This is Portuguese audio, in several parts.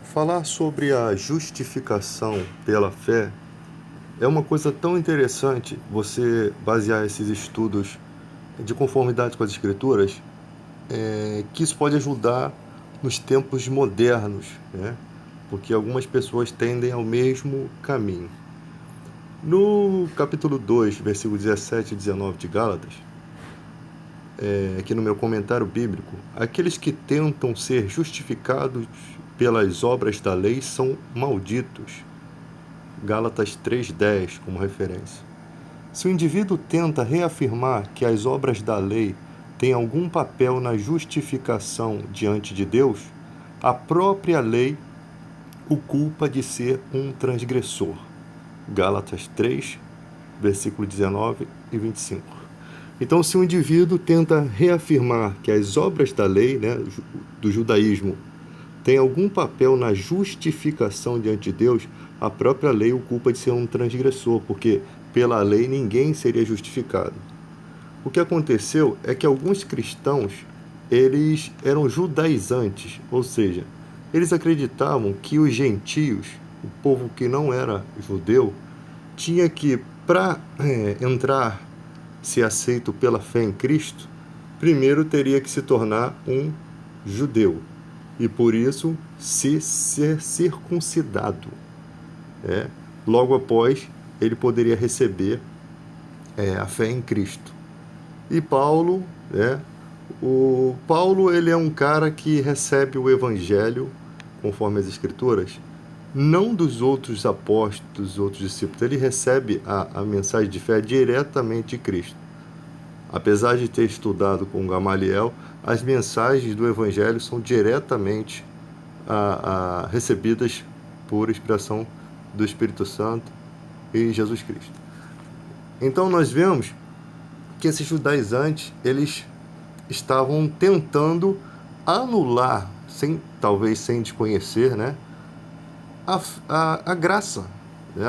Falar sobre a justificação pela fé é uma coisa tão interessante, você basear esses estudos de conformidade com as Escrituras, que isso pode ajudar nos tempos modernos, né? Porque algumas pessoas tendem ao mesmo caminho. No capítulo 2, versículo 17 e 19 de Gálatas, aqui no meu comentário bíblico, aqueles que tentam ser justificados pelas obras da lei são malditos. Gálatas 3:10 como referência. Se o indivíduo tenta reafirmar que as obras da lei têm algum papel na justificação diante de Deus, a própria lei o culpa de ser um transgressor. Gálatas 3, versículo 19 e 25. Então, se o indivíduo tenta reafirmar que as obras da lei, né, do judaísmo, têm algum papel na justificação diante de Deus, a própria lei o culpa de ser um transgressor, porque pela lei ninguém seria justificado. O que aconteceu é que alguns cristãos, eles eram judaizantes, ou seja, eles acreditavam que os gentios, o povo que não era judeu, tinha que, para entrar, ser aceito pela fé em Cristo, primeiro teria que se tornar um judeu e por isso ser circuncidado. Logo após, ele poderia receber a fé em Cristo. E Paulo, o Paulo, ele é um cara que recebe o evangelho, conforme as Escrituras, não dos outros apóstolos, dos outros discípulos. Ele recebe a mensagem de fé diretamente de Cristo. Apesar de ter estudado com Gamaliel, as mensagens do evangelho são diretamente recebidas por inspiração do Espírito Santo e Jesus Cristo. Então nós vemos que esses judaizantes, eles estavam tentando anular, talvez sem desconhecer, a graça,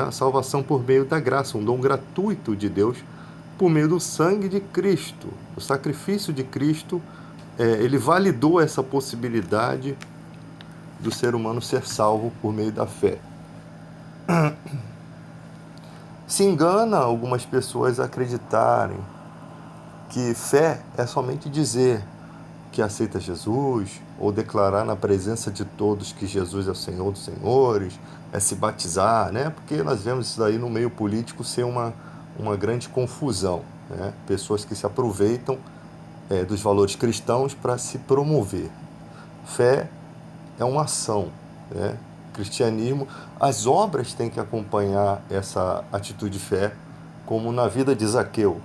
a salvação por meio da graça, um dom gratuito de Deus por meio do sangue de Cristo. O sacrifício de Cristo, ele validou essa possibilidade do ser humano ser salvo por meio da fé. Se engana algumas pessoas acreditarem que fé é somente dizer que aceita Jesus, ou declarar na presença de todos que Jesus é o Senhor dos Senhores, é se batizar, Porque nós vemos isso daí no meio político ser uma grande confusão, Pessoas que se aproveitam dos valores cristãos para se promover. Fé é uma ação, Cristianismo, as obras têm que acompanhar essa atitude de fé, como na vida de Zaqueu,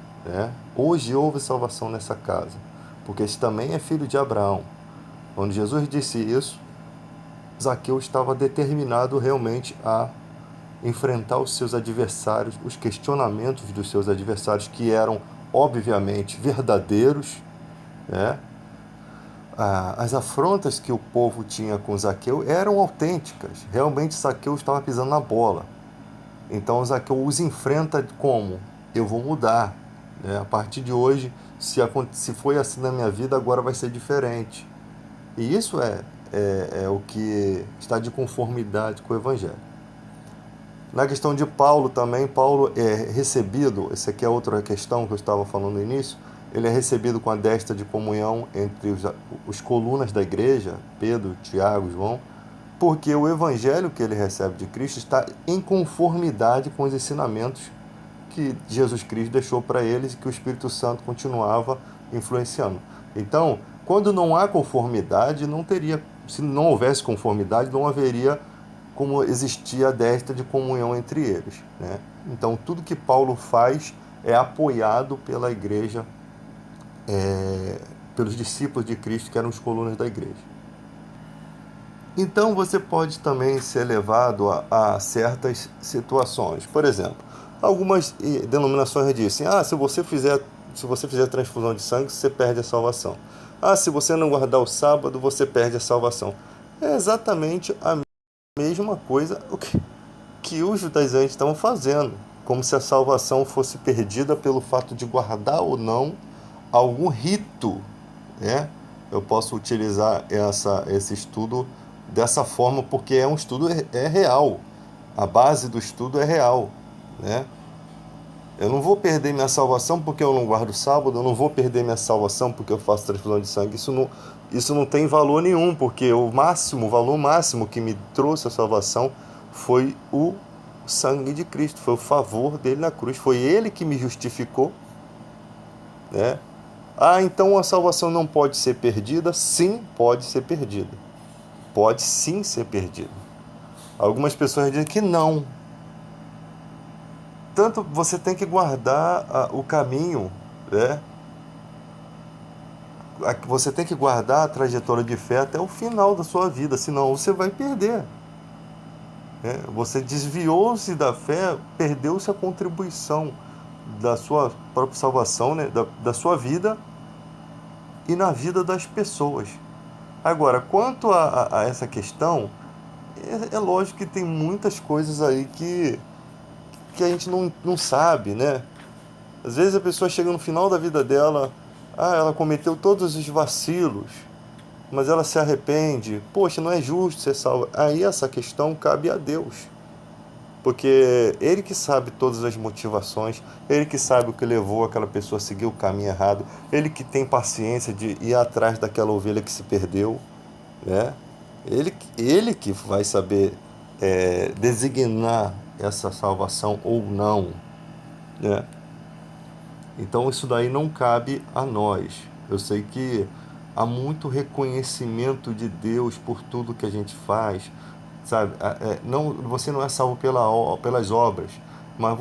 Hoje houve salvação nessa casa, porque este também é filho de Abraão. Quando Jesus disse isso, Zaqueu estava determinado realmente a enfrentar os seus adversários, os questionamentos dos seus adversários, que eram, obviamente, verdadeiros, As afrontas que o povo tinha com Zaqueu eram autênticas. Realmente Zaqueu estava pisando na bola. Então Zaqueu os enfrenta como? Eu vou mudar. A partir de hoje, se foi assim na minha vida, agora vai ser diferente. E isso é o que está de conformidade com o Evangelho. Na questão de Paulo também, Paulo é recebido, essa aqui é outra questão que eu estava falando no início, ele é recebido com a destra de comunhão entre os colunas da igreja, Pedro, Tiago, João, porque o evangelho que ele recebe de Cristo está em conformidade com os ensinamentos que Jesus Cristo deixou para eles e que o Espírito Santo continuava influenciando. Então, quando não há conformidade, se não houvesse conformidade, não haveria como existir a destra de comunhão entre eles. Então, tudo que Paulo faz é apoiado pela igreja, pelos discípulos de Cristo, que eram os colunas da igreja. Então, você pode também ser levado a certas situações. Por exemplo, algumas denominações dizem, se você fizer transfusão de sangue, você perde a salvação. Se você não guardar o sábado, você perde a salvação. É exatamente a mesma coisa que os judaizantes estavam fazendo, como se a salvação fosse perdida pelo fato de guardar ou não algum rito. Eu posso utilizar esse estudo dessa forma, porque é um estudo real. A base do estudo é real, né? Eu não vou perder minha salvação porque eu não guardo o sábado, eu não vou perder minha salvação porque eu faço transfusão de sangue. Isso não tem valor nenhum, porque o valor máximo que me trouxe a salvação foi o sangue de Cristo, foi o favor dele na cruz, foi ele que me justificou, né? Ah, então a salvação não pode ser perdida? Sim, pode ser perdida. Pode sim ser perdida. Algumas pessoas dizem que não. Tanto você tem que guardar o caminho, né? Você tem que guardar a trajetória de fé até o final da sua vida, senão você vai perder, né? Você desviou-se da fé, perdeu-se a contribuição da sua própria salvação, né? Da sua vida e na vida das pessoas. Agora, quanto a essa questão, é lógico que tem muitas coisas aí que a gente não sabe, né? Às vezes a pessoa chega no final da vida dela, ela cometeu todos os vacilos, mas ela se arrepende. Poxa, não é justo ser salva. Aí essa questão cabe a Deus, porque Ele que sabe todas as motivações, Ele que sabe o que levou aquela pessoa a seguir o caminho errado, Ele que tem paciência de ir atrás daquela ovelha que se perdeu, né? Ele que vai saber designar essa salvação ou não, né? Então isso daí não cabe a nós. Eu sei que há muito reconhecimento de Deus por tudo que a gente faz, sabe? Não, você não é salvo pelas obras, mas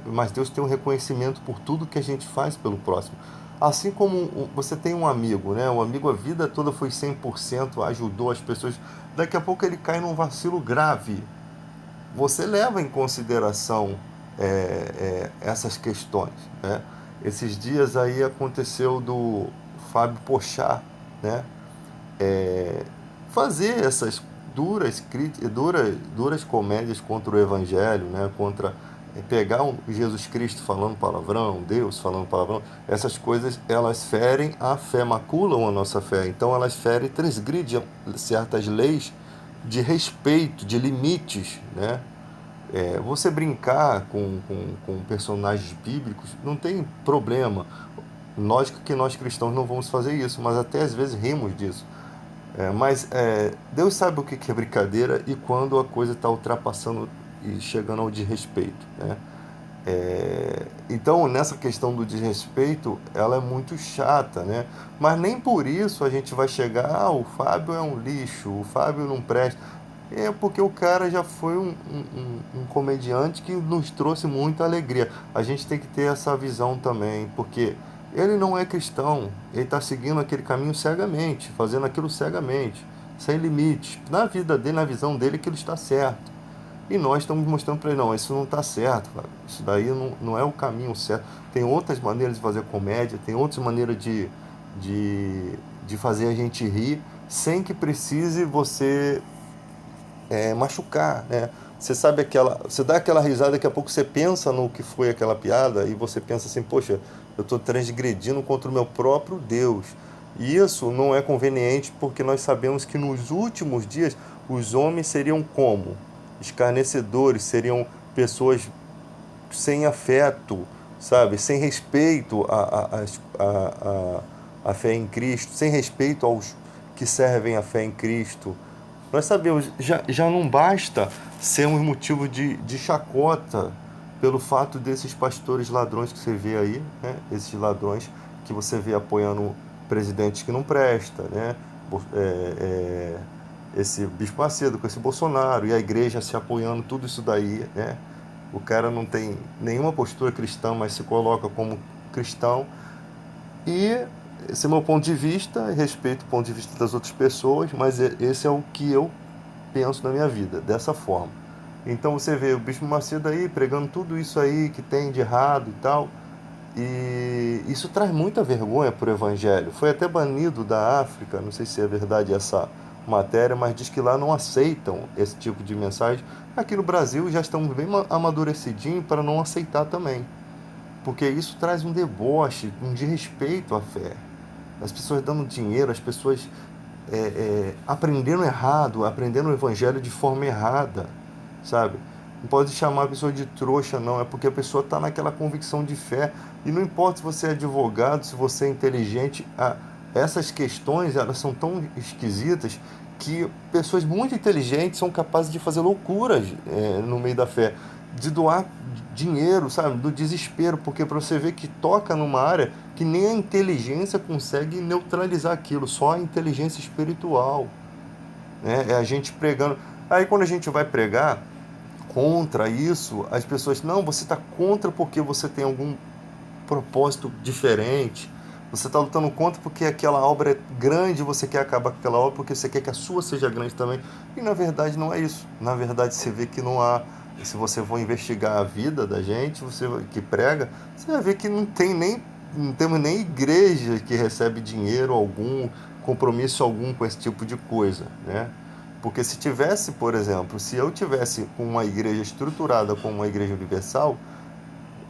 mas Deus tem um reconhecimento por tudo que a gente faz pelo próximo. Assim como você tem um amigo, né? Um amigo a vida toda foi 100%, ajudou as pessoas. Daqui a pouco ele cai num vacilo grave. Você leva em consideração essas questões, né? Esses dias aí aconteceu do Fábio Porchat, né? Fazer essas duras comédias contra o Evangelho, né? Contra pegar Jesus Cristo falando palavrão, Deus falando palavrão, essas coisas elas ferem a fé, maculam a nossa fé. Então elas ferem, transgridem certas leis de respeito, de limites, né? Você brincar com personagens bíblicos não tem problema. Lógico que nós cristãos não vamos fazer isso, mas até às vezes rimos disso. Mas Deus sabe o que é brincadeira e quando a coisa está ultrapassando e chegando ao desrespeito, né? Então, nessa questão do desrespeito, ela é muito chata, né? Mas nem por isso a gente vai chegar, o Fábio é um lixo, o Fábio não presta. É porque o cara já foi um comediante que nos trouxe muita alegria. A gente tem que ter essa visão também, porque ele não é cristão, ele está seguindo aquele caminho cegamente, fazendo aquilo cegamente, sem limites. Na vida dele, na visão dele, aquilo está certo. E nós estamos mostrando para ele, não, isso não está certo, cara. Isso daí não é o caminho certo. Tem outras maneiras de fazer comédia, tem outras maneiras de, de fazer a gente rir, sem que precise você machucar, né? Você sabe você dá aquela risada, daqui a pouco você pensa no que foi aquela piada e você pensa assim, poxa, eu estou transgredindo contra o meu próprio Deus. E isso não é conveniente porque nós sabemos que nos últimos dias os homens seriam como? Escarnecedores, seriam pessoas sem afeto, sabe? Sem respeito à fé em Cristo, sem respeito aos que servem a fé em Cristo. Nós sabemos, já não basta ser um motivo de chacota pelo fato desses pastores ladrões que você vê aí, né? Esses ladrões que você vê apoiando presidentes que não presta, né? Esse Bispo Macedo com esse Bolsonaro e a igreja se apoiando, tudo isso daí, né? O cara não tem nenhuma postura cristã, mas se coloca como cristão. E esse é o meu ponto de vista, respeito o ponto de vista das outras pessoas, mas esse é o que eu penso na minha vida, dessa forma. Então você vê o Bispo Macedo aí pregando tudo isso aí que tem de errado e tal, e isso traz muita vergonha para o Evangelho. Foi até banido da África, não sei se é verdade essa matéria, mas diz que lá não aceitam esse tipo de mensagem. Aqui no Brasil já estamos bem amadurecidinhos para não aceitar também, porque isso traz um deboche, um desrespeito à fé. As pessoas dando dinheiro, as pessoas aprendendo errado, aprendendo o evangelho de forma errada, sabe? Não pode chamar a pessoa de trouxa, não, é porque a pessoa está naquela convicção de fé. E não importa se você é advogado, se você é inteligente, essas questões, elas são tão esquisitas que pessoas muito inteligentes são capazes de fazer loucuras no meio da fé, de doar dinheiro, sabe, do desespero, porque para você ver que toca numa área que nem a inteligência consegue neutralizar aquilo, só a inteligência espiritual, né? É a gente pregando. Aí quando a gente vai pregar contra isso, as pessoas, não, você está contra porque você tem algum propósito diferente. Você está lutando contra porque aquela obra é grande, você quer acabar com aquela obra porque você quer que a sua seja grande também. E na verdade não é isso. Na verdade você vê que não há. Se você for investigar a vida da gente, você que prega, você vai ver que não temos nem igreja que recebe dinheiro algum, compromisso algum com esse tipo de coisa, né? Porque se tivesse, por exemplo, se eu tivesse uma igreja estruturada como uma igreja universal,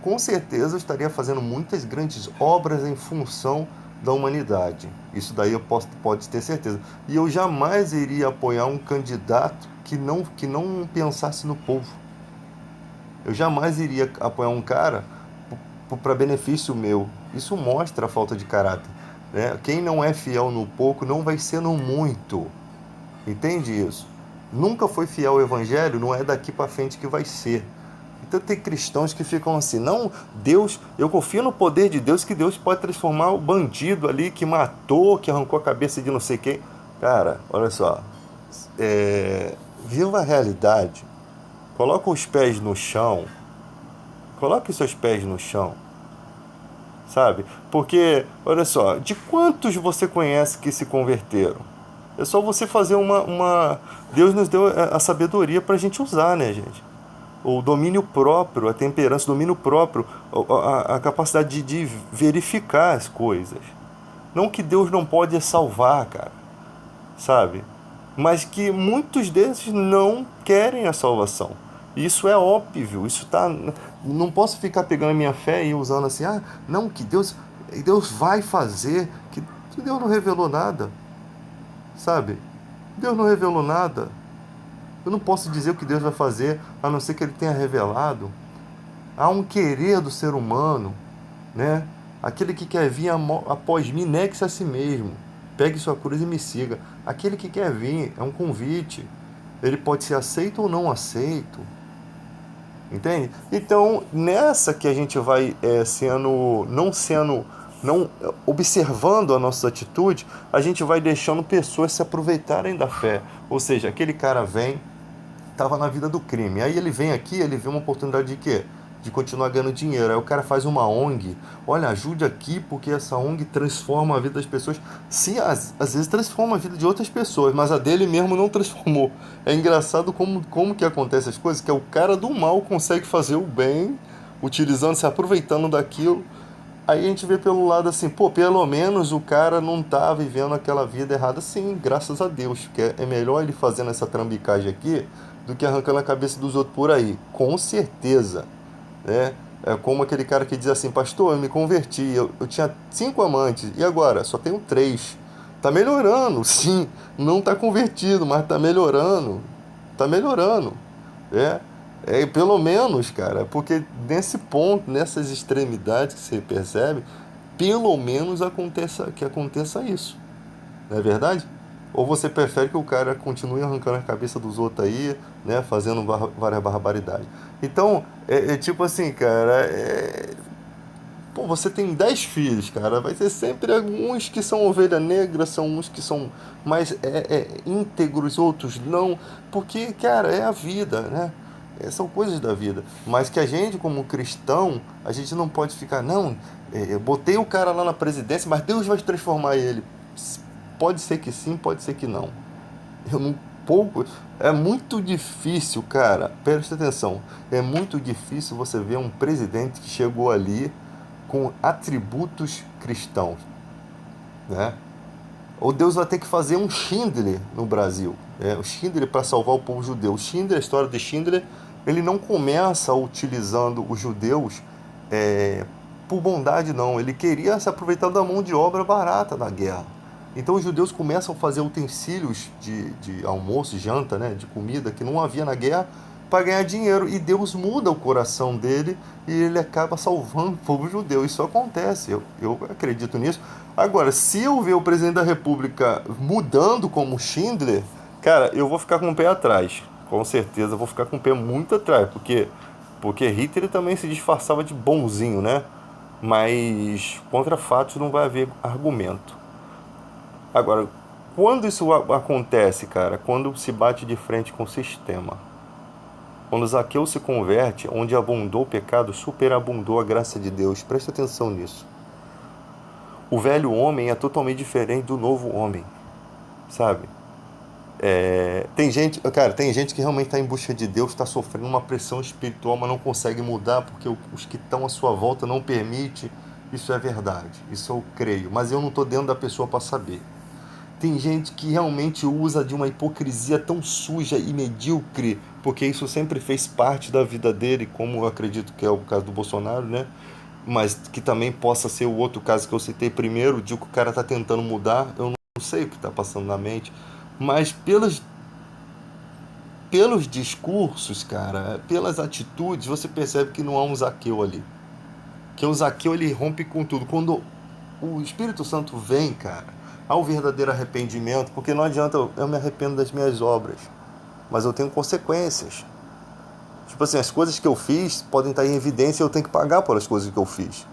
com certeza eu estaria fazendo muitas grandes obras em função da humanidade. Isso daí pode ter certeza. E eu jamais iria apoiar um candidato que não pensasse no povo. Eu jamais iria apoiar um cara para benefício meu. Isso mostra a falta de caráter, né? Quem não é fiel no pouco não vai ser no muito. Entende isso? Nunca foi fiel ao evangelho, não é daqui para frente que vai ser. Então tem cristãos que ficam assim, não, Deus, eu confio no poder de Deus, que Deus pode transformar o bandido ali que matou, que arrancou a cabeça de não sei quem. Cara, olha só, viva a realidade, coloca os pés no chão, coloque seus pés no chão, sabe? Porque, olha só, de quantos você conhece que se converteram? É só você fazer Deus nos deu a sabedoria para a gente usar, né, gente? O domínio próprio, a temperança, o domínio próprio, a capacidade de verificar as coisas. Não que Deus não pode salvar, cara, sabe? Mas que muitos desses não querem a salvação. Isso é óbvio, isso tá. Não posso ficar pegando a minha fé e usando assim, não, que Deus vai fazer, que Deus não revelou nada, sabe? Deus não revelou nada. Eu não posso dizer o que Deus vai fazer, a não ser que Ele tenha revelado. Há um querer do ser humano, né? Aquele que quer vir após mim, negue-se a si mesmo. Pegue sua cruz e me siga. Aquele que quer vir é um convite. Ele pode ser aceito ou não aceito. Entende? Então, nessa que a gente vai não observando a nossa atitude, a gente vai deixando pessoas se aproveitarem da fé. Ou seja, aquele cara vem, estava na vida do crime. Aí ele vem aqui, ele vê uma oportunidade de quê? De continuar ganhando dinheiro. Aí o cara faz uma ONG. Olha, ajude aqui porque essa ONG transforma a vida das pessoas. Sim, às vezes transforma a vida de outras pessoas, mas a dele mesmo não transformou. É engraçado como que acontece as coisas, que é o cara do mal consegue fazer o bem, utilizando, se aproveitando daquilo. Aí a gente vê pelo lado assim, pô, pelo menos o cara não tá vivendo aquela vida errada. Sim, graças a Deus, porque é melhor ele fazendo essa trambicagem aqui do que arrancando a cabeça dos outros por aí, com certeza, né? É como aquele cara que diz assim, pastor, eu me converti, eu tinha 5 amantes, e agora? Só tenho 3. Tá melhorando, sim, não tá convertido, mas tá melhorando, né? Pelo menos, cara, porque nesse ponto, nessas extremidades que você percebe, pelo menos que aconteça isso, não é verdade? Ou você prefere que o cara continue arrancando a cabeça dos outros aí, né, fazendo várias barbaridades. Então, tipo assim, cara, pô, você tem 10 filhos, cara, vai ter sempre alguns que são ovelha negra, são uns que são mais íntegros, outros não, porque, cara, é a vida, né? São coisas da vida, mas que a gente, como cristão, a gente não pode ficar, não, eu botei o cara lá na presidência, mas Deus vai transformar ele. Pode ser que sim, pode ser que não. Eu não pouco. É muito difícil, cara. Preste atenção. É muito difícil você ver um presidente que chegou ali com atributos cristãos, né? Ou Deus vai ter que fazer um Schindler no Brasil, o Schindler para salvar o povo judeu. O Schindler, a história de Schindler, ele não começa utilizando os judeus por bondade, não. Ele queria se aproveitar da mão de obra barata da guerra. Então os judeus começam a fazer utensílios de almoço, janta, né, de comida que não havia na guerra para ganhar dinheiro. E Deus muda o coração dele e ele acaba salvando o povo judeu. Isso acontece, eu acredito nisso. Agora, se eu ver o presidente da República mudando como Schindler, cara, eu vou ficar com o pé atrás. Com certeza eu vou ficar com o pé muito atrás, porque Hitler também se disfarçava de bonzinho, né? Mas contra fatos não vai haver argumento. Agora, quando isso acontece, cara? Quando se bate de frente com o sistema. Quando Zaqueu se converte, onde abundou o pecado, superabundou a graça de Deus. Presta atenção nisso. O velho homem é totalmente diferente do novo homem, sabe? Tem gente, cara, tem gente que realmente está em busca de Deus, está sofrendo uma pressão espiritual, mas não consegue mudar porque os que estão à sua volta não permitem. Isso é verdade, isso eu creio, mas eu não estou dentro da pessoa para saber. Tem gente que realmente usa de uma hipocrisia tão suja e medíocre, porque isso sempre fez parte da vida dele, como eu acredito que é o caso do Bolsonaro, né? Mas que também possa ser o outro caso que eu citei primeiro, de que o cara está tentando mudar, eu não sei o que está passando na mente, mas pelos discursos, cara, pelas atitudes, você percebe que não há um Zaqueu ali. Que o Zaqueu, ele rompe com tudo. Quando o Espírito Santo vem, cara, há um verdadeiro arrependimento, porque não adianta eu me arrependo das minhas obras, mas eu tenho consequências. Tipo assim, as coisas que eu fiz podem estar em evidência e eu tenho que pagar pelas coisas que eu fiz.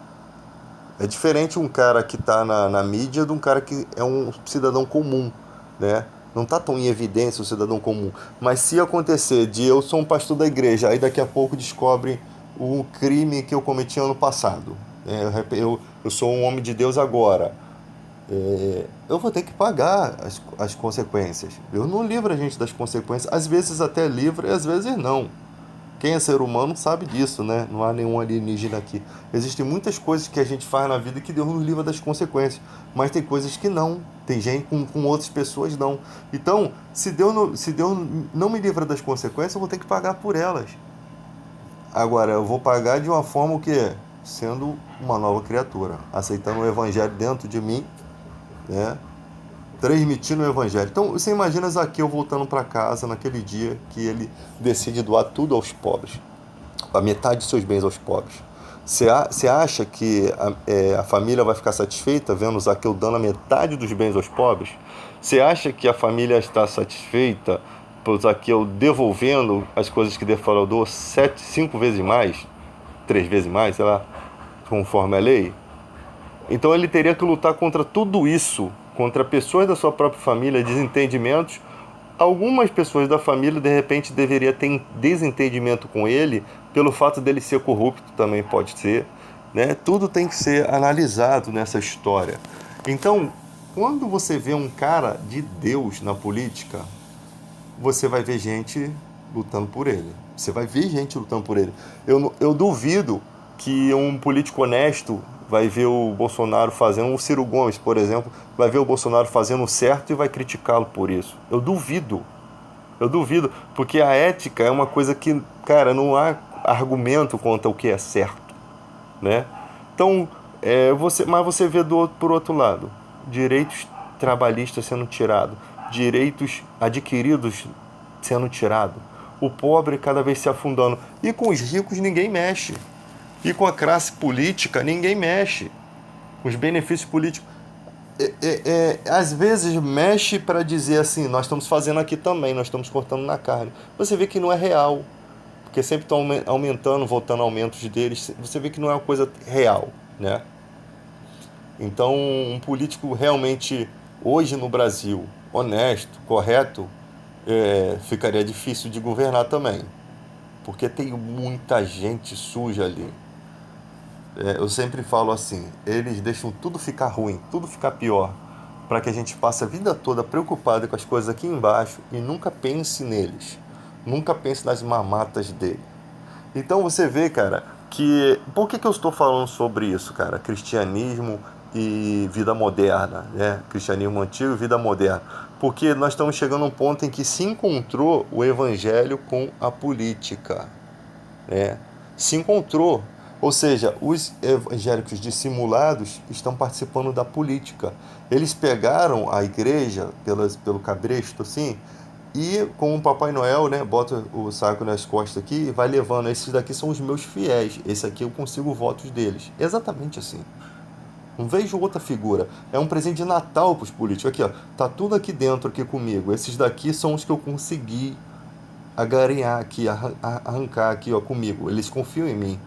É diferente um cara que está na mídia de um cara que é um cidadão comum, né? Não está tão em evidência o cidadão comum. Mas se acontecer de eu sou um pastor da igreja, aí daqui a pouco descobrem o crime que eu cometi ano passado. Eu sou um homem de Deus agora. Eu vou ter que pagar as consequências. Deus não livra a gente das consequências. Às vezes até livra e às vezes não. Quem é ser humano sabe disso, né? Não há nenhum alienígena aqui. Existem muitas coisas que a gente faz na vida que Deus nos livra das consequências. Mas tem coisas que não. Tem gente com outras pessoas não. Então, se Deus não me livra das consequências, eu vou ter que pagar por elas. Agora, eu vou pagar de uma forma o quê? Sendo uma nova criatura. Aceitando o evangelho dentro de mim, né? Transmitindo o evangelho. Então, você imagina Zaqueu voltando para casa naquele dia que ele decide doar tudo aos pobres, a metade de seus bens aos pobres. Você acha que a família vai ficar satisfeita vendo Zaqueu dando a metade dos bens aos pobres? Você acha que a família está satisfeita por Zaqueu devolvendo as coisas que defraudou 5 vezes mais, 3 vezes mais, sei lá, conforme a lei? Então ele teria que lutar contra tudo isso, contra pessoas da sua própria família, desentendimentos. Algumas pessoas da família, de repente, deveriam ter desentendimento com ele, pelo fato dele ser corrupto, também pode ser, né? Tudo tem que ser analisado nessa história. Então, quando você vê um cara de Deus na política, você vai ver gente lutando por ele. Você vai ver gente lutando por ele. Eu duvido que um político honesto vai ver o Bolsonaro fazendo, o Ciro Gomes, por exemplo, vai ver o Bolsonaro fazendo o certo e vai criticá-lo por isso. Eu duvido, porque a ética é uma coisa que, cara, não há argumento contra o que é certo, né? Então, mas você vê por outro lado, direitos trabalhistas sendo tirados, direitos adquiridos sendo tirados, o pobre cada vez se afundando, e com os ricos ninguém mexe. E com a classe política, ninguém mexe. Com os benefícios políticos. Às vezes mexe para dizer assim, nós estamos fazendo aqui também, nós estamos cortando na carne. Você vê que não é real. Porque sempre estão aumentando, voltando aumentos deles. Você vê que não é uma coisa real, né? Então, um político realmente, hoje no Brasil, honesto, correto, ficaria difícil de governar também. Porque tem muita gente suja ali. Eu sempre falo assim, eles deixam tudo ficar ruim, tudo ficar pior, para que a gente passe a vida toda preocupado com as coisas aqui embaixo e nunca pense neles, nunca pense nas mamatas dele. Então você vê, cara, que... Por que eu estou falando sobre isso, cara? Cristianismo e vida moderna, né? Cristianismo antigo e vida moderna. Porque nós estamos chegando a um ponto em que se encontrou o evangelho com a política, né? Se encontrou. Ou seja, os evangélicos dissimulados estão participando da política. Eles pegaram a igreja pelo cabresto, assim, e com o Papai Noel, né, bota o saco nas costas aqui e vai levando. Esses daqui são os meus fiéis. Esse aqui eu consigo votos deles. Exatamente assim. Não vejo outra figura. É um presente de Natal para os políticos. Aqui, ó, tá tudo aqui dentro aqui comigo. Esses daqui são os que eu consegui agarinhar aqui, arrancar aqui, ó, comigo. Eles confiam em mim.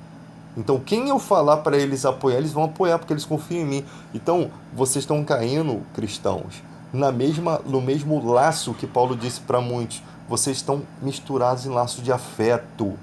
Então, quem eu falar para eles apoiar, eles vão apoiar porque eles confiam em mim. Então, vocês estão caindo, cristãos, no mesmo laço que Paulo disse para muitos. Vocês estão misturados em laço de afeto.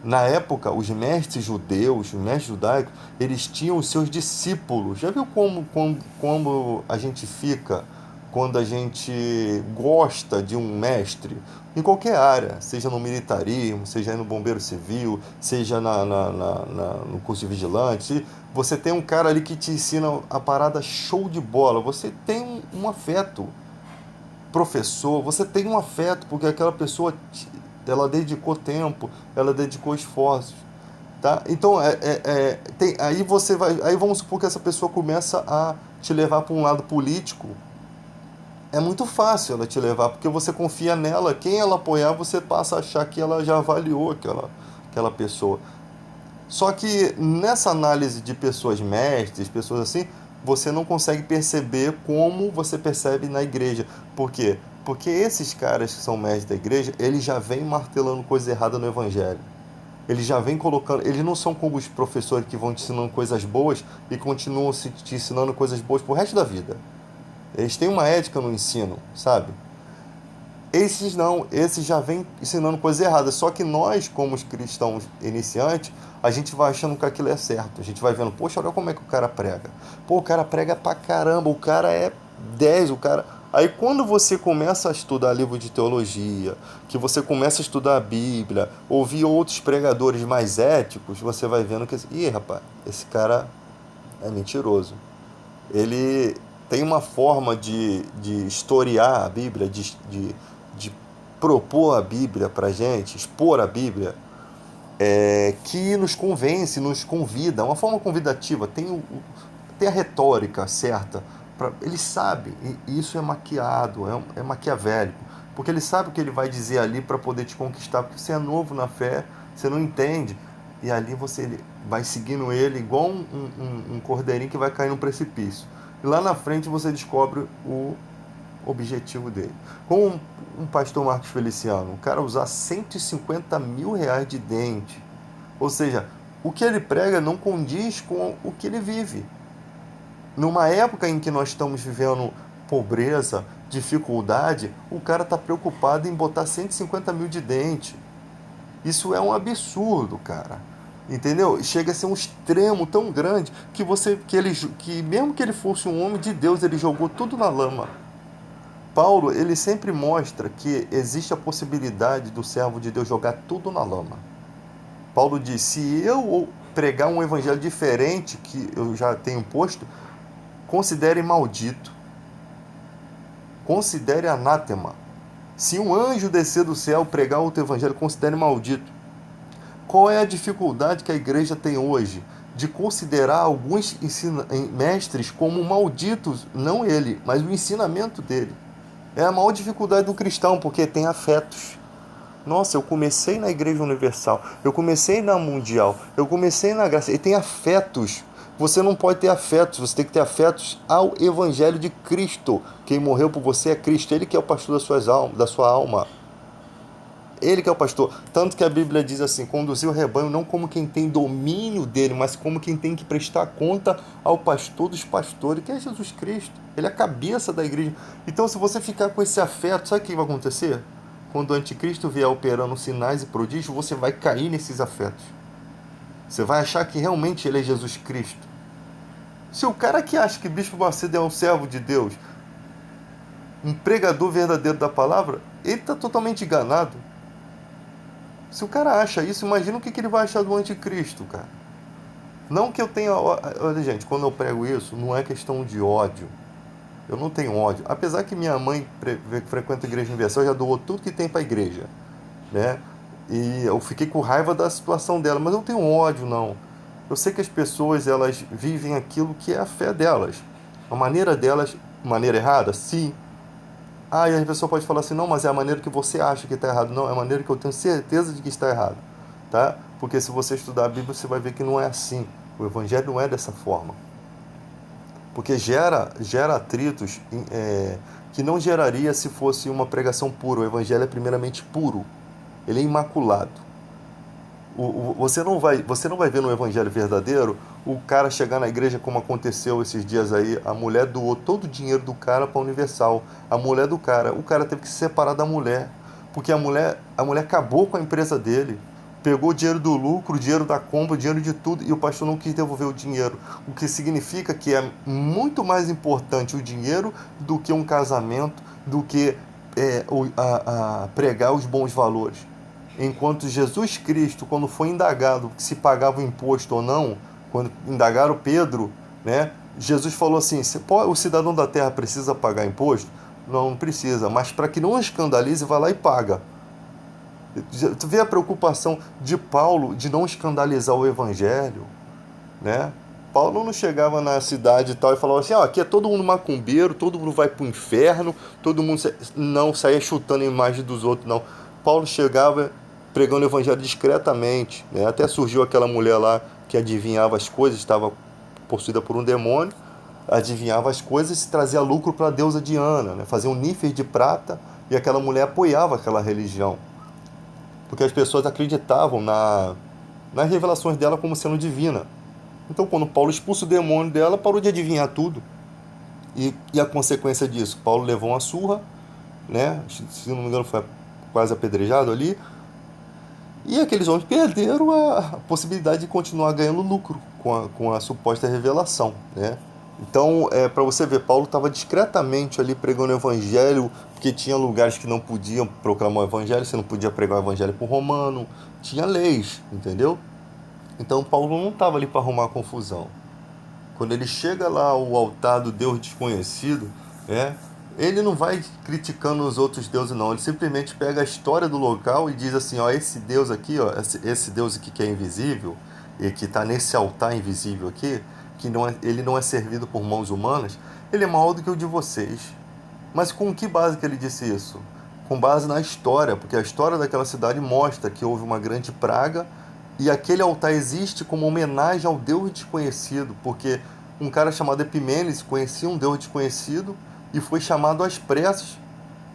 Na época, os mestres judeus, os mestres judaicos, eles tinham os seus discípulos. Já viu como a gente fica quando a gente gosta de um mestre? Em qualquer área, seja no militarismo, seja no bombeiro civil, seja no curso de vigilante. Você tem um cara ali que te ensina a parada show de bola. Você tem um afeto. Professor, você tem um afeto, porque aquela pessoa ela dedicou tempo, ela dedicou esforços, tá? Então aí você vai, aí vamos supor que essa pessoa começa a te levar para um lado político. É muito fácil ela te levar, porque você confia nela. Quem ela apoiar, você passa a achar que ela já avaliou aquela pessoa. Só que nessa análise de pessoas mestres, pessoas assim, você não consegue perceber como você percebe na igreja. Por quê? Porque esses caras que são mestres da igreja, eles já vêm martelando coisa errada no evangelho. Eles já vêm colocando. Eles não são como os professores que vão te ensinando coisas boas e continuam te ensinando coisas boas pro resto da vida. Eles têm uma ética no ensino, sabe? Esses não, esses já vêm ensinando coisas erradas. Só que nós, como os cristãos iniciantes, a gente vai achando que aquilo é certo. A gente vai vendo, poxa, olha como é que o cara prega. Pô, o cara prega pra caramba, o cara é 10, o cara. Aí quando você começa a estudar livro de teologia, que você começa a estudar a Bíblia, ouvir outros pregadores mais éticos, você vai vendo que, ih, rapaz, esse cara é mentiroso. Ele tem uma forma de historiar a Bíblia, de propor a Bíblia para gente, expor a Bíblia, que nos convence, nos convida, uma forma convidativa, tem a retórica certa. Ele sabe, e isso é maquiado, é maquiavélico, porque ele sabe o que ele vai dizer ali para poder te conquistar, porque você é novo na fé, você não entende, e ali você vai seguindo ele igual um cordeirinho que vai cair no precipício. E lá na frente você descobre o objetivo dele. Como um pastor Marcos Feliciano, o cara usar 150 mil reais de dente. Ou seja, o que ele prega não condiz com o que ele vive. Numa época em que nós estamos vivendo pobreza, dificuldade, o cara está preocupado em botar 150 mil de dente. Isso é um absurdo, cara. Entendeu? Chega a ser um extremo tão grande que mesmo que ele fosse um homem de Deus, ele jogou tudo na lama. Paulo, ele sempre mostra que existe a possibilidade do servo de Deus jogar tudo na lama. Paulo diz: se eu pregar um evangelho diferente que eu já tenho posto, considere maldito. Considere anátema. Se um anjo descer do céu pregar outro evangelho, considere maldito. Qual é a dificuldade que a igreja tem hoje de considerar alguns mestres como malditos? Não ele, mas o ensinamento dele. É a maior dificuldade do cristão, porque tem afetos. Nossa, eu comecei na Igreja Universal, eu comecei na Mundial, eu comecei na Graça. E tem afetos. Você não pode ter afetos, você tem que ter afetos ao Evangelho de Cristo. Quem morreu por você é Cristo, Ele que é o pastor da sua alma. Ele que é o pastor. Tanto que a Bíblia diz assim: conduzir o rebanho não como quem tem domínio dele, mas como quem tem que prestar conta ao pastor dos pastores, que é Jesus Cristo. Ele é a cabeça da igreja. Então, se você ficar com esse afeto, sabe o que vai acontecer? Quando o anticristo vier operando sinais e prodígios, você vai cair nesses afetos. Você vai achar que realmente ele é Jesus Cristo. Se o cara que acha que Bispo Macedo é um servo de Deus, um pregador verdadeiro da palavra, ele está totalmente enganado. Se o cara acha isso, imagina o que ele vai achar do anticristo, cara. Não que eu tenha... Olha, gente, quando eu prego isso, não é questão de ódio. Eu não tenho ódio. Apesar que minha mãe frequenta a Igreja Universal, já doou tudo que tem para a igreja, né? E eu fiquei com raiva da situação dela, mas eu não tenho ódio, não. Eu sei que as pessoas, elas vivem aquilo que é a fé delas. A maneira delas, maneira errada? Sim. Ah, e a pessoa pode falar assim, não, mas é a maneira que você acha que está errado. Não, é a maneira que eu tenho certeza de que está errado. Tá? Porque se você estudar a Bíblia, você vai ver que não é assim. O Evangelho não é dessa forma. Porque gera atritos que não geraria se fosse uma pregação pura. O Evangelho é primeiramente puro. Ele é imaculado. Você não vai ver no Evangelho verdadeiro o cara chegar na igreja como aconteceu esses dias aí, a mulher doou todo o dinheiro do cara para a Universal. A mulher do cara, o cara teve que se separar da mulher, porque a mulher acabou com a empresa dele. Pegou o dinheiro do lucro, o dinheiro da compra, o dinheiro de tudo, e o pastor não quis devolver o dinheiro. O que significa que é muito mais importante o dinheiro do que um casamento, do que pregar os bons valores. Enquanto Jesus Cristo, quando foi indagado se pagava o imposto ou não, quando indagaram Pedro, né, Jesus falou assim: o cidadão da terra precisa pagar imposto? Não, não precisa, mas para que não escandalize, vai lá e paga. Tu vê a preocupação de Paulo de não escandalizar o evangelho, né? Paulo não chegava na cidade e tal e falava assim: aqui é todo mundo macumbeiro, todo mundo vai pro inferno, todo mundo não saía chutando a imagem dos outros, não. Paulo chegava pregando o evangelho discretamente, né? Até surgiu aquela mulher lá que adivinhava as coisas, estava possuída por um demônio, adivinhava as coisas e trazia lucro para a deusa Diana, né? Fazia um nífer de prata e aquela mulher apoiava aquela religião, porque as pessoas acreditavam nas revelações dela como sendo divina. Então, quando Paulo expulsa o demônio dela, parou de adivinhar tudo. E a consequência disso? Paulo levou uma surra, né? Se não me engano, foi quase apedrejado ali. E aqueles homens perderam a possibilidade de continuar ganhando lucro com a suposta revelação, né? Então, para você ver, Paulo estava discretamente ali pregando o evangelho, porque tinha lugares que não podiam proclamar o evangelho, você não podia pregar o evangelho para o romano, tinha leis, entendeu? Então, Paulo não estava ali para arrumar confusão. Quando ele chega lá ao altar do Deus desconhecido, ele não vai criticando os outros deuses, não. Ele simplesmente pega a história do local e diz assim: ó, esse Deus aqui, ó, esse Deus aqui que é invisível e que está nesse altar invisível aqui, que ele não é servido por mãos humanas, ele é maior do que o de vocês. Mas com que base que ele disse isso? Com base na história, porque a história daquela cidade mostra que houve uma grande praga e aquele altar existe como homenagem ao Deus desconhecido, porque um cara chamado Epimênides conhecia um Deus desconhecido e foi chamado às pressas,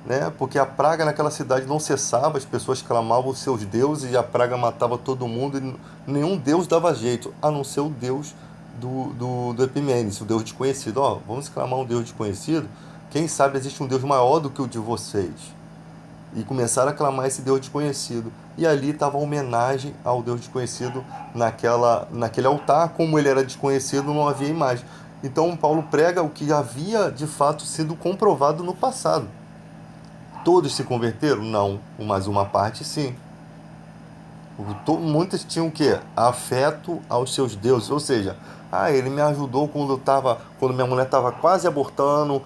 né? Porque a praga naquela cidade não cessava, as pessoas clamavam os seus deuses e a praga matava todo mundo e nenhum deus dava jeito, a não ser o Deus do Epimênides, o Deus desconhecido. Ó, vamos clamar um Deus desconhecido? Quem sabe existe um Deus maior do que o de vocês. E começaram a clamar esse Deus desconhecido. E ali estava a homenagem ao Deus desconhecido naquele altar. Como ele era desconhecido, não havia imagem. Então Paulo prega o que havia de fato sido comprovado no passado. Todos se converteram? Não, mas uma parte sim. Muitos tinham o quê? Afeto aos seus deuses, ou seja, ele me ajudou quando minha mulher estava quase abortando,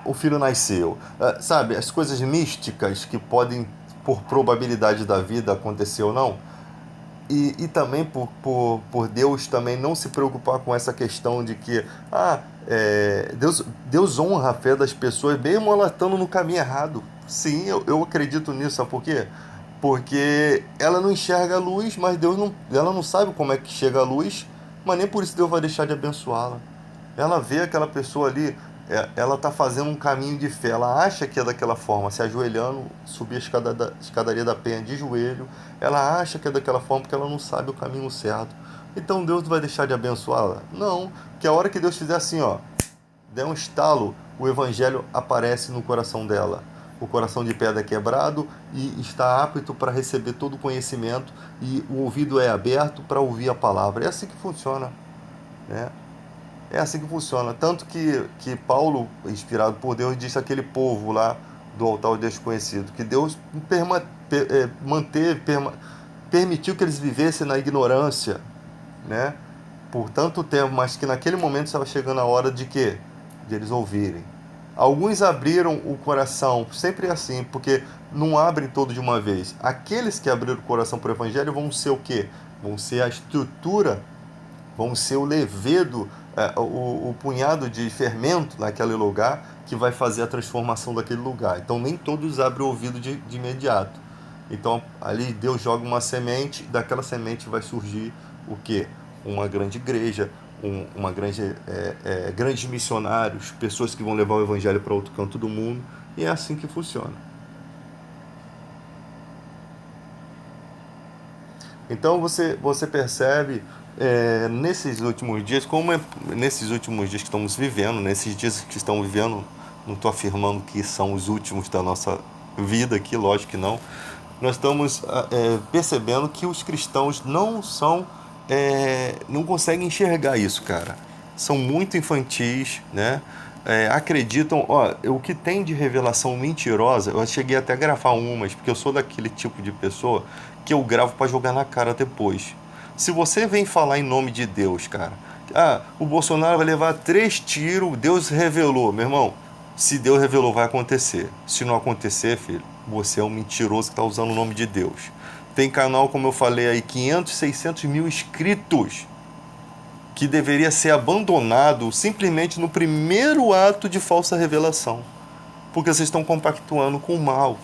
o filho nasceu. Sabe, as coisas místicas que podem, por probabilidade da vida, acontecer ou não. E também por Deus também não se preocupar com essa questão de que Deus honra a fé das pessoas, mesmo elas estando no caminho errado. Sim, eu acredito nisso, sabe por quê? Porque ela não enxerga a luz, mas ela não sabe como é que chega a luz, mas nem por isso Deus vai deixar de abençoá-la. Ela vê aquela pessoa ali, ela está fazendo um caminho de fé, ela acha que é daquela forma, se ajoelhando, subir a escadaria da penha de joelho, ela acha que é daquela forma porque ela não sabe o caminho certo. Então Deus vai deixar de abençoá-la? Não, que a hora que Deus fizer assim, ó, der um estalo, o evangelho aparece no coração dela. O coração de pedra é quebrado e está apto para receber todo o conhecimento e o ouvido é aberto para ouvir a palavra. É assim que funciona, né? É assim que funciona. Tanto que Paulo, inspirado por Deus, disse àquele povo lá do altar desconhecido que Deus permitiu que eles vivessem na ignorância, né? Por tanto tempo, mas que naquele momento estava chegando a hora de quê? De eles ouvirem. Alguns abriram o coração, sempre é assim, porque não abrem todo de uma vez. Aqueles que abriram o coração para o evangelho vão ser o quê? Vão ser a estrutura vão ser o levedo, o punhado de fermento naquele lugar que vai fazer a transformação daquele lugar. Então nem todos abrem o ouvido de imediato. Então ali Deus joga uma semente, daquela semente vai surgir o quê? Uma grande igreja, uma grande, grandes missionários, pessoas que vão levar o evangelho para outro canto do mundo, e é assim que funciona. Então você percebe, nesses últimos dias, nesses últimos dias que estamos vivendo, nesses dias que estamos vivendo, não estou afirmando que são os últimos da nossa vida aqui, lógico que não, nós estamos percebendo que os cristãos não conseguem enxergar isso, cara. São muito infantis, né? Acreditam, ó, o que tem de revelação mentirosa, eu cheguei até a gravar umas, porque eu sou daquele tipo de pessoa que eu gravo para jogar na cara depois. Se você vem falar em nome de Deus, cara, o Bolsonaro vai levar 3 tiros, Deus revelou, meu irmão. Se Deus revelou, vai acontecer. Se não acontecer, filho, você é um mentiroso que está usando o nome de Deus. Tem canal, como eu falei aí, 500, 600 mil inscritos, que deveria ser abandonado simplesmente no primeiro ato de falsa revelação, porque vocês estão compactuando com o mal.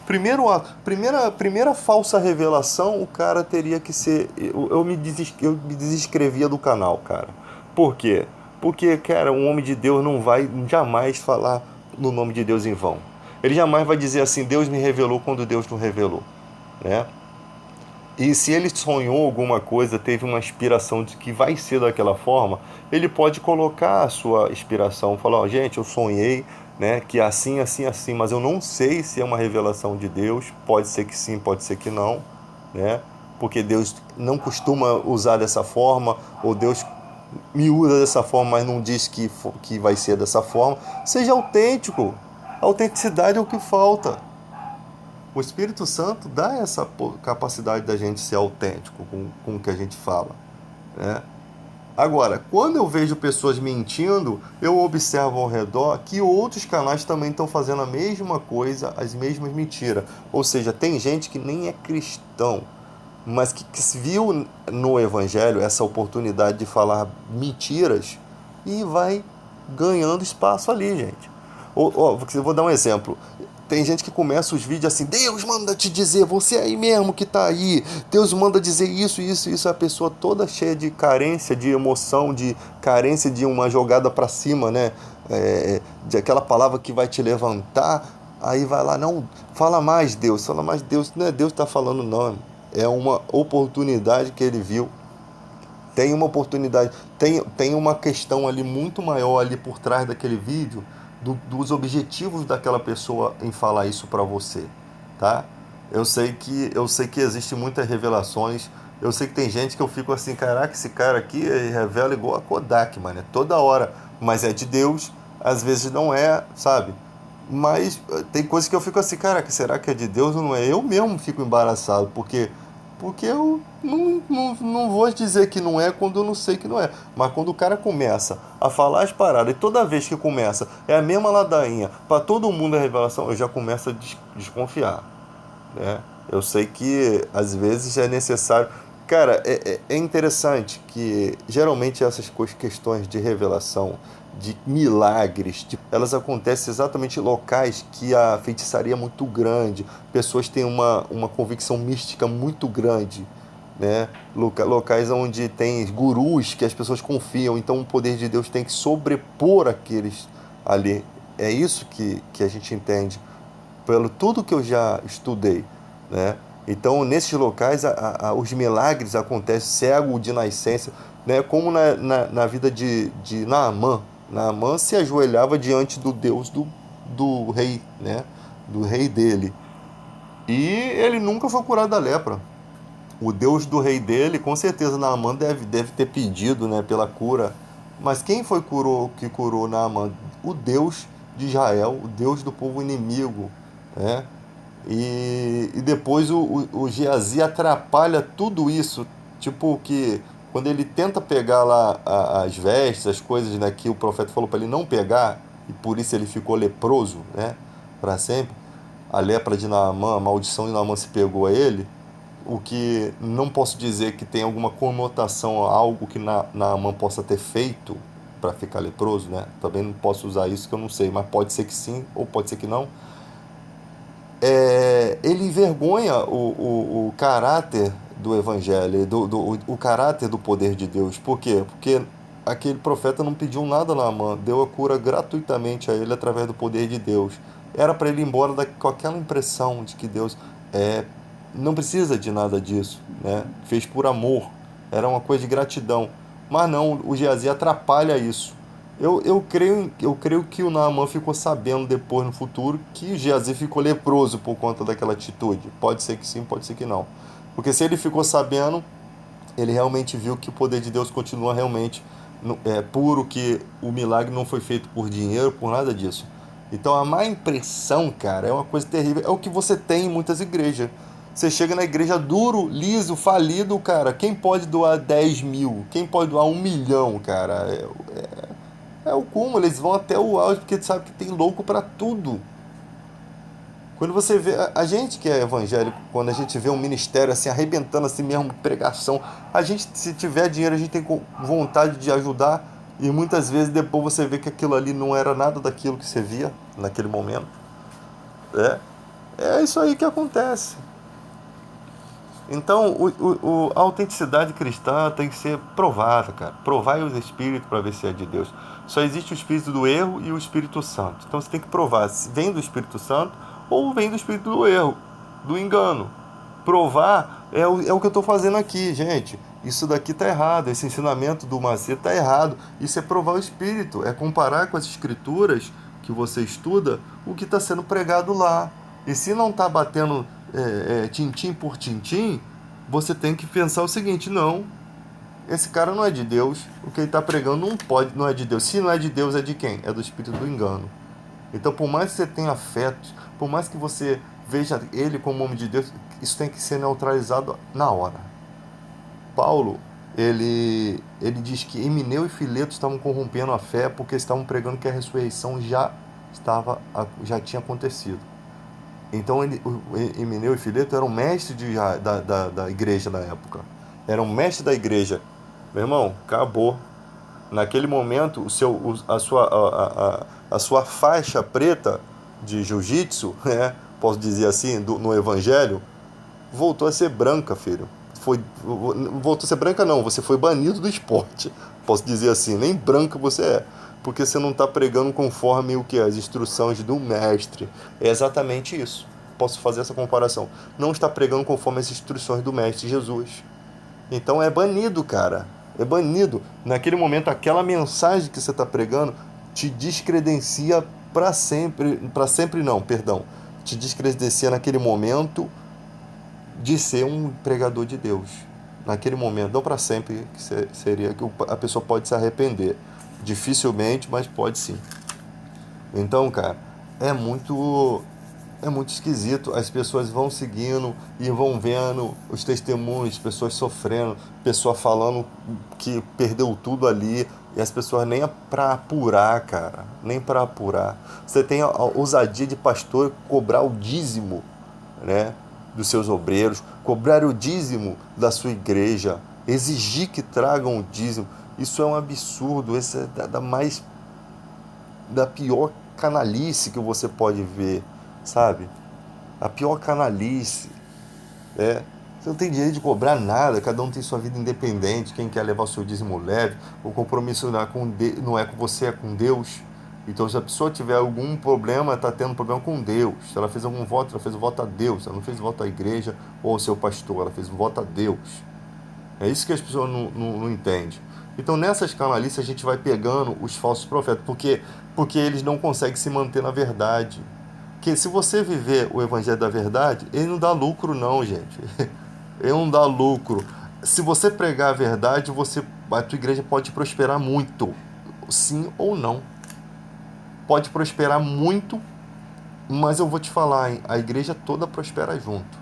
Primeira falsa revelação, o cara teria que ser. Eu me desinscrevia do canal, cara. Por quê? Porque, cara, um homem de Deus não vai jamais falar no nome de Deus em vão. Ele jamais vai dizer assim: Deus me revelou quando Deus não revelou, né? E se ele sonhou alguma coisa, teve uma inspiração de que vai ser daquela forma, ele pode colocar a sua inspiração, falar, ó, gente, eu sonhei, né, que assim, assim, assim, mas eu não sei se é uma revelação de Deus, pode ser que sim, pode ser que não, né? Porque Deus não costuma usar dessa forma, ou Deus me usa dessa forma, mas não diz que vai ser dessa forma. Seja autêntico. A autenticidade é o que falta. O Espírito Santo dá essa capacidade da gente ser autêntico com o que a gente fala, né? Agora, quando eu vejo pessoas mentindo, eu observo ao redor que outros canais também estão fazendo a mesma coisa, as mesmas mentiras. Ou seja, tem gente que nem é cristão, mas que se viu no Evangelho essa oportunidade de falar mentiras e vai ganhando espaço ali, gente. Eu vou dar um exemplo. Tem gente que começa os vídeos assim: Deus manda te dizer, você aí mesmo que tá aí, Deus manda dizer isso, isso, isso. A pessoa toda cheia de carência, de emoção, de carência de uma jogada para cima, né? De aquela palavra que vai te levantar. Aí vai lá, não, fala mais Deus, fala mais Deus. Não é Deus que tá falando, não. É uma oportunidade que ele viu. Tem uma oportunidade, tem uma questão ali muito maior ali por trás daquele vídeo, dos objetivos daquela pessoa em falar isso para você, tá? Eu sei que existem muitas revelações. Eu sei que tem gente que eu fico assim, caraca, esse cara aqui revela igual a Kodak, mano, toda hora, mas é de Deus, às vezes não é, sabe? Mas tem coisas que eu fico assim, caraca, será que é de Deus ou não é? Eu mesmo fico embaraçado, porque eu não vou dizer que não é quando eu não sei que não é. Mas quando o cara começa a falar as paradas, e toda vez que começa é a mesma ladainha, para todo mundo é revelação, eu já começo a desconfiar, né? Eu sei que às vezes é necessário. Cara, é interessante que geralmente essas questões de revelação, de milagres, elas acontecem exatamente em locais que a feitiçaria é muito grande, pessoas têm uma convicção mística muito grande, né? Locais onde tem gurus que as pessoas confiam, então o poder de Deus tem que sobrepor aqueles ali. É isso que a gente entende pelo tudo que eu já estudei, né? Então, nesses locais, os milagres acontecem, cego de nascença, né? Como na vida de Naamã. Naamã se ajoelhava diante do Deus do rei, né? Do rei dele. E ele nunca foi curado da lepra. O Deus do rei dele, com certeza Naamã deve ter pedido, né, pela cura. Mas quem foi que curou Naamã? O Deus de Israel, o Deus do povo inimigo, né? E depois o Geazi atrapalha tudo isso. Tipo que quando ele tenta pegar lá as vestes, as coisas, né, que o profeta falou para ele não pegar, e por isso ele ficou leproso, né, para sempre. A lepra de Naamã, a maldição de Naamã se pegou a ele. o que não posso dizer que tem alguma conotação a algo que Naamã possa ter feito para ficar leproso, né? Também não posso usar isso que eu não sei, mas pode ser que sim ou pode ser que não. Ele envergonha o caráter do evangelho, o caráter do poder de Deus. Por quê? Porque aquele profeta não pediu nada a Naamã, deu a cura gratuitamente a ele através do poder de Deus. Era para ele ir embora com aquela impressão de que Deus é, não precisa de nada disso, né? Fez por amor, era uma coisa de gratidão. Mas não, o Geazi atrapalha isso. Eu creio que o Naamã ficou sabendo depois, no futuro, que o Geazi ficou leproso por conta daquela atitude. Pode ser que sim, pode ser que não. Porque se ele ficou sabendo, ele realmente viu que o poder de Deus continua realmente puro, que o milagre não foi feito por dinheiro, por nada disso. Então a má impressão, cara, é uma coisa terrível. É o que você tem em muitas igrejas. Você chega na igreja duro, liso, falido, cara. Quem pode doar 10 mil? Quem pode doar 1 milhão, cara? É o cúmulo, eles vão até o auge, porque sabe que tem louco pra tudo. Quando você vê, a gente que é evangélico, quando a gente vê um ministério assim, arrebentando assim mesmo, pregação, a gente, se tiver dinheiro, a gente tem vontade de ajudar, e muitas vezes depois você vê que aquilo ali não era nada daquilo que você via naquele momento. É, é isso aí que acontece. Então, a autenticidade cristã tem que ser provada, cara. Provar os espíritos para ver se é de Deus. Só existe o espírito do erro e o Espírito Santo. Então você tem que provar se vem do Espírito Santo ou vem do espírito do erro, do engano. Provar é o que eu estou fazendo aqui, gente. Isso daqui está errado. Esse ensinamento do Macedo está errado. Isso é provar o espírito. É comparar com as escrituras que você estuda o que está sendo pregado lá. E se não está batendo tintim por tintim, você tem que pensar o seguinte: não, esse cara não é de Deus, o que ele está pregando não é de Deus. Se não é de Deus, é de quem? É do espírito do engano. Então, por mais que você tenha afeto, por mais que você veja ele como homem de Deus, isso tem que ser neutralizado na hora. Paulo, ele diz que Emineu e Fileto estavam corrompendo a fé porque estavam pregando que a ressurreição já tinha acontecido. Então, Emineu e Fileto eram mestres da igreja na época. Eram mestres da igreja. Meu irmão, acabou. Naquele momento, a sua faixa preta de jiu-jitsu, né, posso dizer assim, no evangelho, voltou a ser branca, filho. Voltou a ser branca, não. Você foi banido do esporte. Posso dizer assim, nem branca você é. Porque você não está pregando conforme o que? As instruções do mestre. É exatamente isso. Posso fazer essa comparação. Não está pregando conforme as instruções do mestre Jesus. Então é banido, cara. É banido. Naquele momento, aquela mensagem que você está pregando te descredencia para sempre. Para sempre não, perdão. Te descredencia naquele momento de ser um pregador de Deus. Naquele momento, não para sempre, que seria que a pessoa pode se arrepender. Dificilmente, mas pode sim. Então, cara, é muito é muito esquisito. As pessoas vão seguindo e vão vendo os testemunhos, pessoas sofrendo, pessoa falando que perdeu tudo ali, e as pessoas nem para apurar, cara, nem para apurar. Você tem a ousadia de pastor cobrar o dízimo, né, dos seus obreiros, cobrar o dízimo da sua igreja, exigir que tragam o dízimo. Isso é um absurdo. Isso é da pior canalice que você pode ver, sabe? A pior canalice. Você não tem direito de cobrar nada, cada um tem sua vida independente. Quem quer levar o seu dízimo leve, o compromisso não é com você, é com Deus. Então, se a pessoa tiver algum problema, está tendo problema com Deus. Se ela fez algum voto, ela fez o voto a Deus. Ela não fez voto à igreja ou ao seu pastor, ela fez um voto a Deus. É isso que as pessoas não entendem. Então, nessas canalices, a gente vai pegando os falsos profetas, porque eles não conseguem se manter na verdade. Porque se você viver o evangelho da verdade, ele não dá lucro não, gente. Ele não dá lucro. Se você pregar a verdade, a tua igreja pode prosperar muito. Sim ou não. Pode prosperar muito, mas eu vou te falar, hein? A igreja toda prospera junto.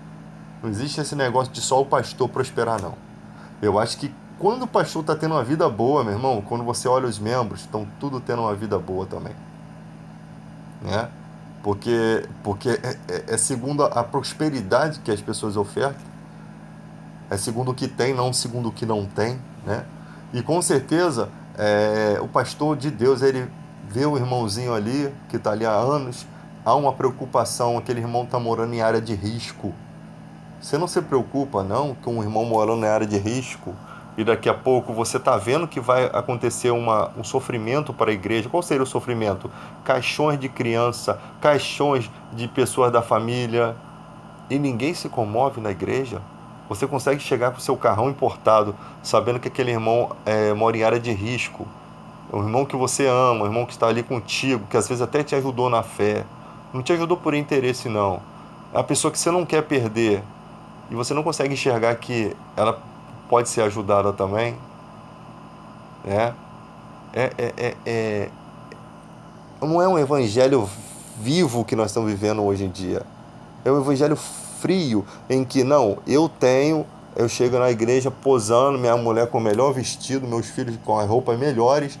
Não existe esse negócio de só o pastor prosperar, não. Eu acho que quando o pastor está tendo uma vida boa, meu irmão, quando você olha os membros, estão tudo tendo uma vida boa também. Né? Porque é segundo a prosperidade que as pessoas ofertam. É segundo o que tem, não segundo o que não tem, né? E com certeza, o pastor de Deus, ele vê o irmãozinho ali, que está ali há anos, há uma preocupação, aquele irmão está morando em área de risco. Você não se preocupa, não, com um irmão morando em área de risco e daqui a pouco você está vendo que vai acontecer um sofrimento para a igreja. Qual seria o sofrimento? Caixões de criança, caixões de pessoas da família, e ninguém se comove na igreja. Você consegue chegar com o seu carrão importado, sabendo que aquele irmão mora em área de risco. É um irmão que você ama, um irmão que está ali contigo, que às vezes até te ajudou na fé. Não te ajudou por interesse, não. É a pessoa que você não quer perder. E você não consegue enxergar que ela pode ser ajudada também. Né? É, é, é, é... Não é um evangelho vivo que nós estamos vivendo hoje em dia. É um evangelho frio, em que não, eu chego na igreja posando, minha mulher com o melhor vestido, meus filhos com as roupas melhores,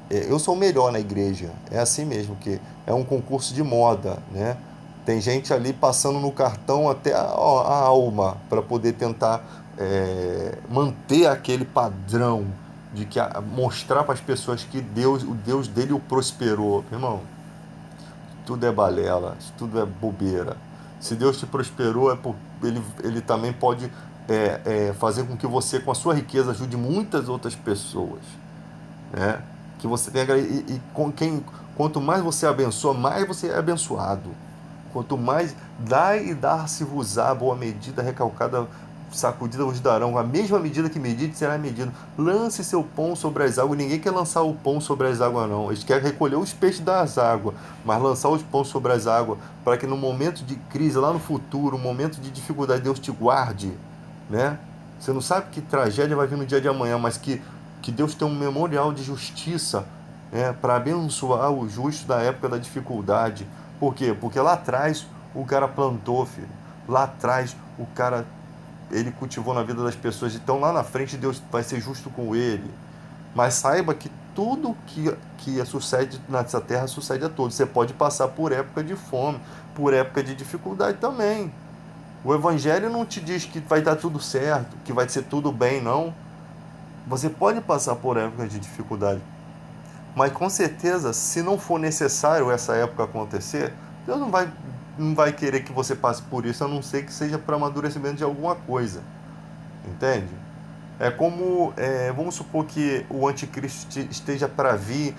eu sou o melhor na igreja. É assim mesmo, que é um concurso de moda, né? Tem gente ali passando no cartão até a alma para poder tentar manter aquele padrão de que mostrar para as pessoas que o Deus dele o prosperou. Irmão, tudo é balela, tudo é bobeira. Se Deus te prosperou, ele também pode fazer com que você, com a sua riqueza, ajude muitas outras pessoas, né? Que você tenha, quanto mais você abençoa, mais você é abençoado. Quanto mais dá e dar-se-vos-á, boa medida, recalcada, sacudida vos darão. A mesma medida que medide será medida. Lance seu pão sobre as águas. Ninguém quer lançar o pão sobre as águas, não. Eles querem recolher os peixes das águas, mas lançar os pães sobre as águas, para que no momento de crise, lá no futuro, no momento de dificuldade, Deus te guarde, né? Você não sabe que tragédia vai vir no dia de amanhã, mas que Deus tem um memorial de justiça, para abençoar o justo da época da dificuldade. Por quê? Porque lá atrás o cara plantou, filho. Lá atrás o cara, ele cultivou na vida das pessoas. Então lá na frente Deus vai ser justo com ele. Mas saiba que tudo que sucede nessa terra sucede a todos. Você pode passar por época de fome, por época de dificuldade também. O Evangelho não te diz que vai dar tudo certo, que vai ser tudo bem, não. Você pode passar por época de dificuldade. Mas com certeza, se não for necessário essa época acontecer, Deus não vai querer que você passe por isso, a não ser que seja para amadurecimento de alguma coisa. Entende? É como, vamos supor que o anticristo esteja para vir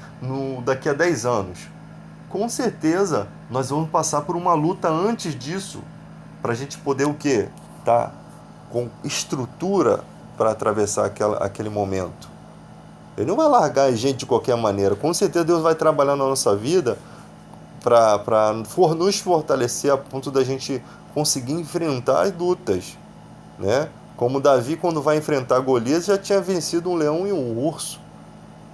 daqui a 10 anos. Com certeza, nós vamos passar por uma luta antes disso, para a gente poder o quê? Tá com estrutura para atravessar aquele momento. Ele não vai largar a gente de qualquer maneira. Com certeza Deus vai trabalhar na nossa vida para nos fortalecer a ponto da gente conseguir enfrentar as lutas, né? Como Davi, quando vai enfrentar Golias, já tinha vencido um leão e um urso.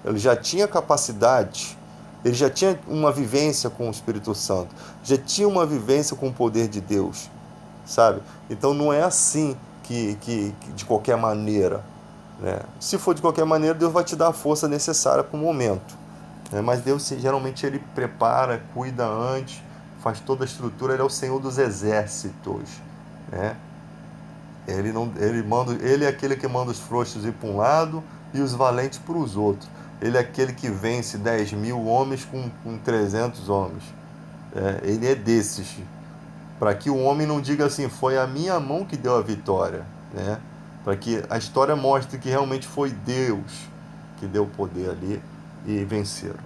Ele já tinha capacidade, ele já tinha uma vivência com o Espírito Santo, já tinha uma vivência com o poder de Deus, sabe? Então não é assim que de qualquer maneira, né? Se for de qualquer maneira, Deus vai te dar a força necessária para o momento, né? Mas Deus geralmente ele prepara, cuida antes, faz toda a estrutura. Ele é o Senhor dos exércitos, né? Ele é aquele que manda os frouxos ir para um lado e os valentes para os outros. Ele é aquele que vence 10.000 homens com 300 homens. Ele é desses. Para que o homem não diga assim, foi a minha mão que deu a vitória, né? Para que a história mostre que realmente foi Deus que deu o poder ali e venceram.